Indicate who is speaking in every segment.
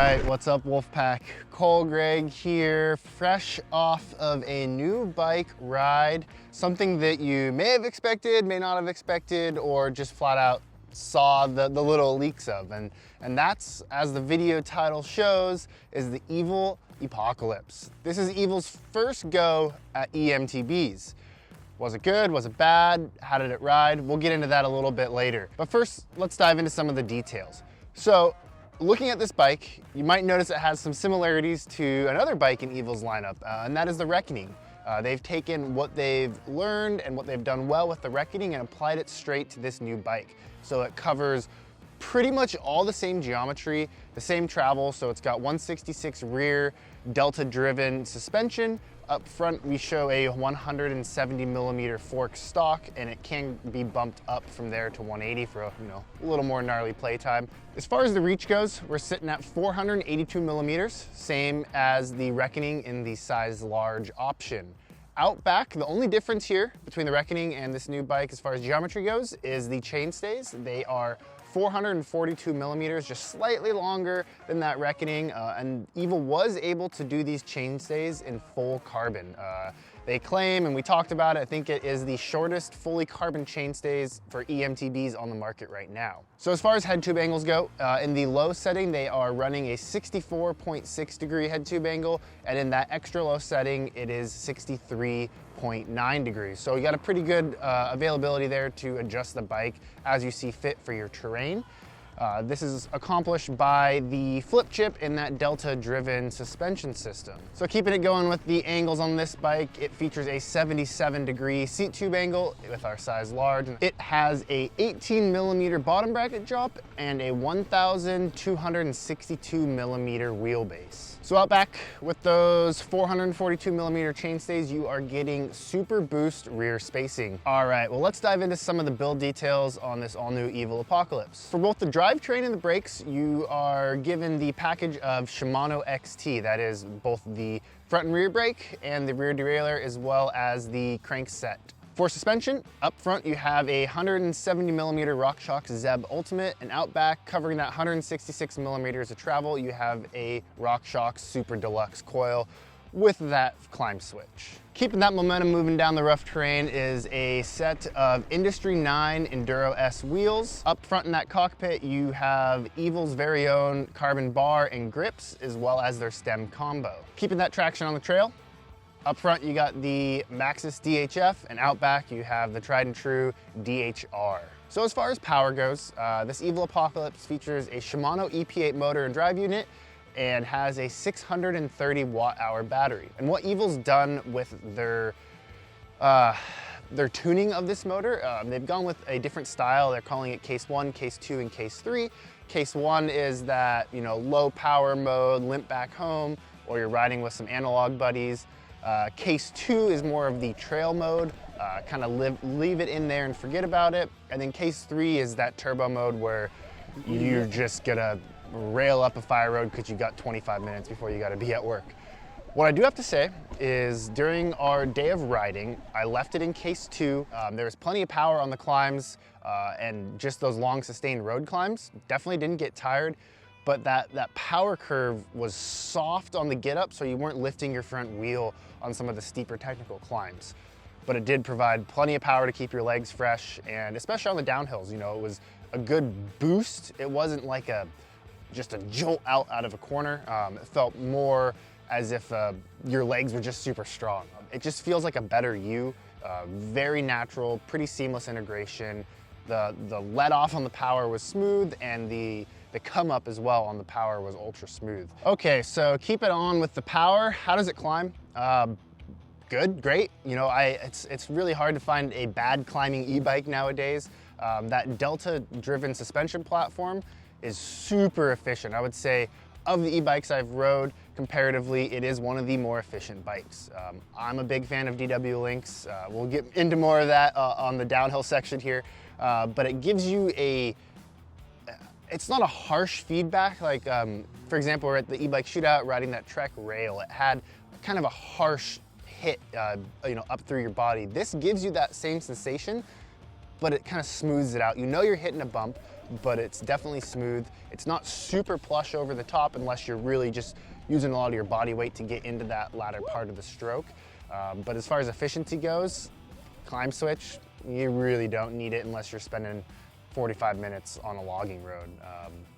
Speaker 1: right, what's up, Wolfpack? Cole Greg here, fresh off of a new bike ride. Something that you may have expected, may not have expected, or just flat out saw the little leaks of. And that's, as the video title shows, is the Evil Epocalypse. This is Evil's first go at eMTBs. Was it good? Was it bad? How did it ride? We'll get into that a little bit later. But first, let's dive into some of the details. So, looking at this bike, you might notice it has some similarities to another bike in Evil's lineup, and that is the Reckoning. They've taken what they've learned and what they've done well with the Reckoning and applied it straight to this new bike. So it covers pretty much all the same geometry, the same travel. So it's got 166 rear Delta driven suspension. Up front, we show a 170 millimeter fork stock, and it can be bumped up from there to 180 for a little more gnarly playtime. As far as the reach goes, we're sitting at 482 millimeters, same as the Reckoning in the size large option. Out back, the only difference here between the Reckoning and this new bike as far as geometry goes is the chainstays. They are 442 millimeters, just slightly longer than that Reckoning, and Evil was able to do these chainstays in full carbon. They claim, and we talked about it, I think it is the shortest fully carbon chainstays for eMTBs on the market right now. So as far as head tube angles go, in the low setting, they are running a 64.6 degree head tube angle, and in that extra low setting, it is 63.9 degrees. So you got a pretty good availability there to adjust the bike as you see fit for your terrain. This is accomplished by the flip chip in that Delta driven suspension system. So keeping it going with the angles on this bike, it features a 77 degree seat tube angle with our size large. It has a 18 millimeter bottom bracket drop and a 1,262 millimeter wheelbase. So out back with those 442 millimeter chainstays, you are getting super boost rear spacing. All right, well, let's dive into some of the build details on this all new Evil Apocalypse. For both the drivetrain and the brakes, you are given the package of Shimano XT. That is both the front and rear brake and the rear derailleur, as well as the crankset. For suspension, up front you have a 170 millimeter RockShox Zeb Ultimate, and out back, covering that 166 millimeters of travel, you have a RockShox Super Deluxe coil with that climb switch. Keeping that momentum moving down the rough terrain is a set of Industry 9 Enduro S wheels. Up front in that cockpit, you have Evil's very own carbon bar and grips, as well as their stem combo. Keeping that traction on the trail, up front, you got the Maxxis DHF, and out back, you have the tried and true DHR. So as far as power goes, this Evil Apocalypse features a Shimano EP8 motor and drive unit and has a 630 watt-hour battery. And what Evil's done with their tuning of this motor, they've gone with a different style. They're calling it Case 1, Case 2, and Case 3. Case 1 is that, low power mode, limp back home, or you're riding with some analog buddies. Case 2 is more of the trail mode, kind of leave it in there and forget about it. And then Case 3 is that turbo mode where you're just gonna rail up a fire road because you got 25 minutes before you gotta be at work. What I do have to say is during our day of riding, I left it in Case 2. There was plenty of power on the climbs and just those long sustained road climbs. Definitely didn't get tired. But that power curve was soft on the get up, so you weren't lifting your front wheel on some of the steeper technical climbs. But it did provide plenty of power to keep your legs fresh, and especially on the downhills, it was a good boost. It wasn't like just a jolt out of a corner. It felt more as if your legs were just super strong. It just feels like a better you, very natural, pretty seamless integration. The let off on the power was smooth, and the come up as well on the power was ultra smooth. Okay, so keep it on with the power. How does it climb? Good, great. It's really hard to find a bad climbing e-bike nowadays. That Delta driven suspension platform is super efficient. I would say of the e-bikes I've rode, comparatively, it is one of the more efficient bikes. I'm a big fan of DW Links. We'll get into more of that on the downhill section here, but it gives you it's not a harsh feedback. Like, for example, we're at the e-bike shootout riding that Trek rail. It had kind of a harsh hit, up through your body. This gives you that same sensation, but it kind of smooths it out. You're hitting a bump, but it's definitely smooth. It's not super plush over the top unless you're really just using a lot of your body weight to get into that latter part of the stroke. But as far as efficiency goes, climb switch, you really don't need it unless you're spending 45 minutes on a logging road.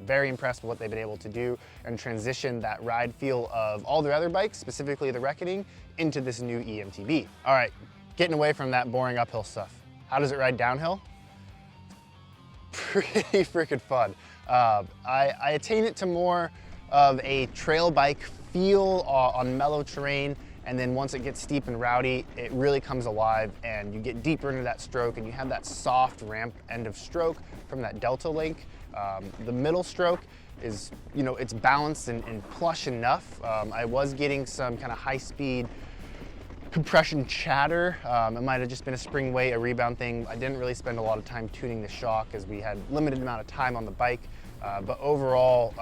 Speaker 1: Very impressed with what they've been able to do and transition that ride feel of all their other bikes, specifically the Reckoning, into this new eMTB. All right, getting away from that boring uphill stuff. How does it ride downhill? Pretty freaking fun. I attain it to more of a trail bike feel on mellow terrain, and then once it gets steep and rowdy, it really comes alive and you get deeper into that stroke and you have that soft ramp end of stroke from that Delta Link. The middle stroke is, it's balanced and plush enough. I was getting some kind of high speed compression chatter. It might have just been a spring weight, a rebound thing. I didn't really spend a lot of time tuning the shock as we had limited amount of time on the bike. But overall,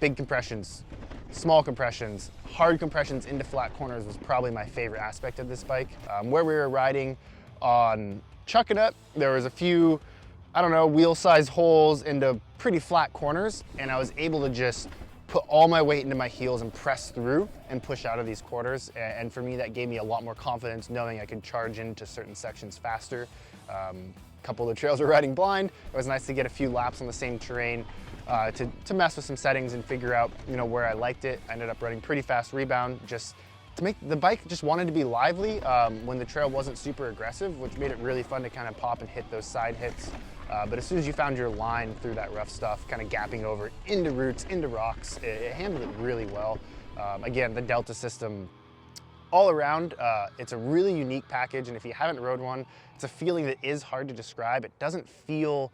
Speaker 1: big compressions, small compressions, hard compressions into flat corners was probably my favorite aspect of this bike. Where we were riding on Chuckanut, there was a few, wheel size holes into pretty flat corners, and I was able to just put all my weight into my heels and press through and push out of these quarters. And for me, that gave me a lot more confidence knowing I could charge into certain sections faster. A couple of the trails were riding blind. It was nice to get a few laps on the same terrain to mess with some settings and figure out where I liked it. I ended up running pretty fast rebound just to make the bike just wanted to be lively when the trail wasn't super aggressive, which made it really fun to kind of pop and hit those side hits. But as soon as you found your line through that rough stuff, kind of gapping over into roots, into rocks, it handled it really well. Again, the Delta system all around, it's a really unique package, and if you haven't rode one, it's a feeling that is hard to describe. It doesn't feel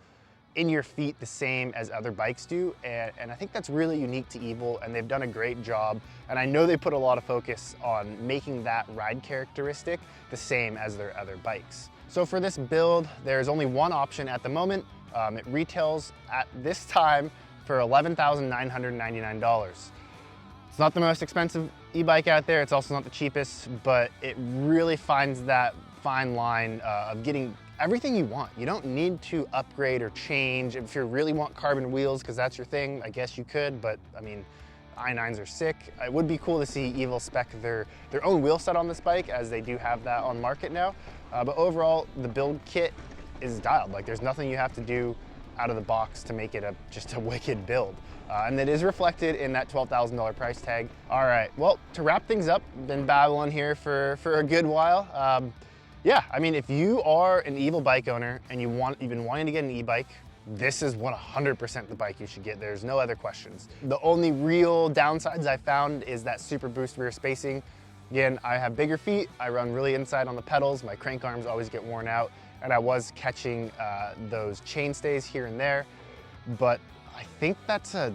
Speaker 1: in your feet the same as other bikes do, and I think that's really unique to Evil, and they've done a great job, and I know they put a lot of focus on making that ride characteristic the same as their other bikes. So for this build, there's only one option at the moment. It retails at this time for $11,999. It's not the most expensive e-bike out there, it's also not the cheapest, but it really finds that fine line of getting everything you want. You don't need to upgrade or change. If you really want carbon wheels, because that's your thing, I guess you could, but I mean, i9s are sick. It would be cool to see Evil spec their own wheel set on this bike, as they do have that on market now. But overall, the build kit is dialed. Like, there's nothing you have to do out of the box to make it just a wicked build. And that is reflected in that $12,000 price tag. All right, well, to wrap things up, been babbling here for a good while. Yeah, I mean, if you are an Evil bike owner and you've been wanting to get an e-bike, this is 100% the bike you should get. There's no other questions. The only real downsides I found is that super boost rear spacing. Again, I have bigger feet, I run really inside on the pedals, my crank arms always get worn out, and I was catching those chainstays here and there, but I think that's a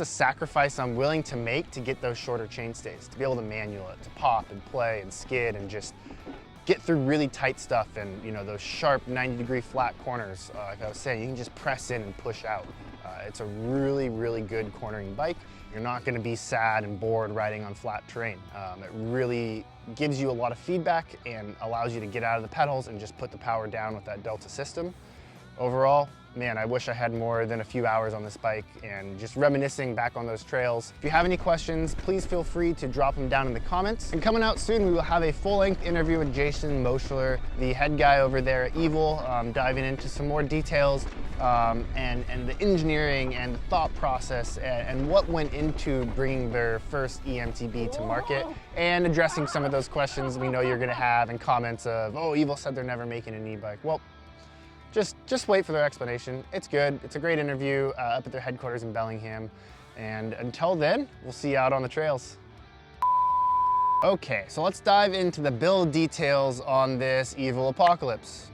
Speaker 1: sacrifice I'm willing to make to get those shorter chainstays, to be able to manual it, to pop and play and skid and just get through really tight stuff and those sharp 90-degree flat corners. Like I was saying, you can just press in and push out. It's a really, really good cornering bike. You're not going to be sad and bored riding on flat terrain. It really gives you a lot of feedback and allows you to get out of the pedals and just put the power down with that Delta system. Overall, man, I wish I had more than a few hours on this bike and just reminiscing back on those trails. If you have any questions, please feel free to drop them down in the comments. And coming out soon, we will have a full-length interview with Jason Moschler, the head guy over there at Evil, diving into some more details and the engineering and the thought process and what went into bringing their first eMTB to market, and addressing some of those questions we know you're gonna have and comments of, oh, Evil said they're never making an e-bike. Well, just wait for their explanation. It's good. It's a great interview up at their headquarters in Bellingham. And until then, we'll see you out on the trails. Okay, so let's dive into the build details on this Evil Epocalypse.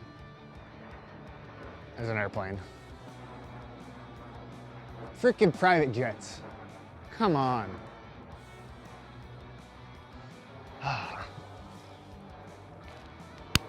Speaker 1: There's an airplane. Freaking private jets. Come on.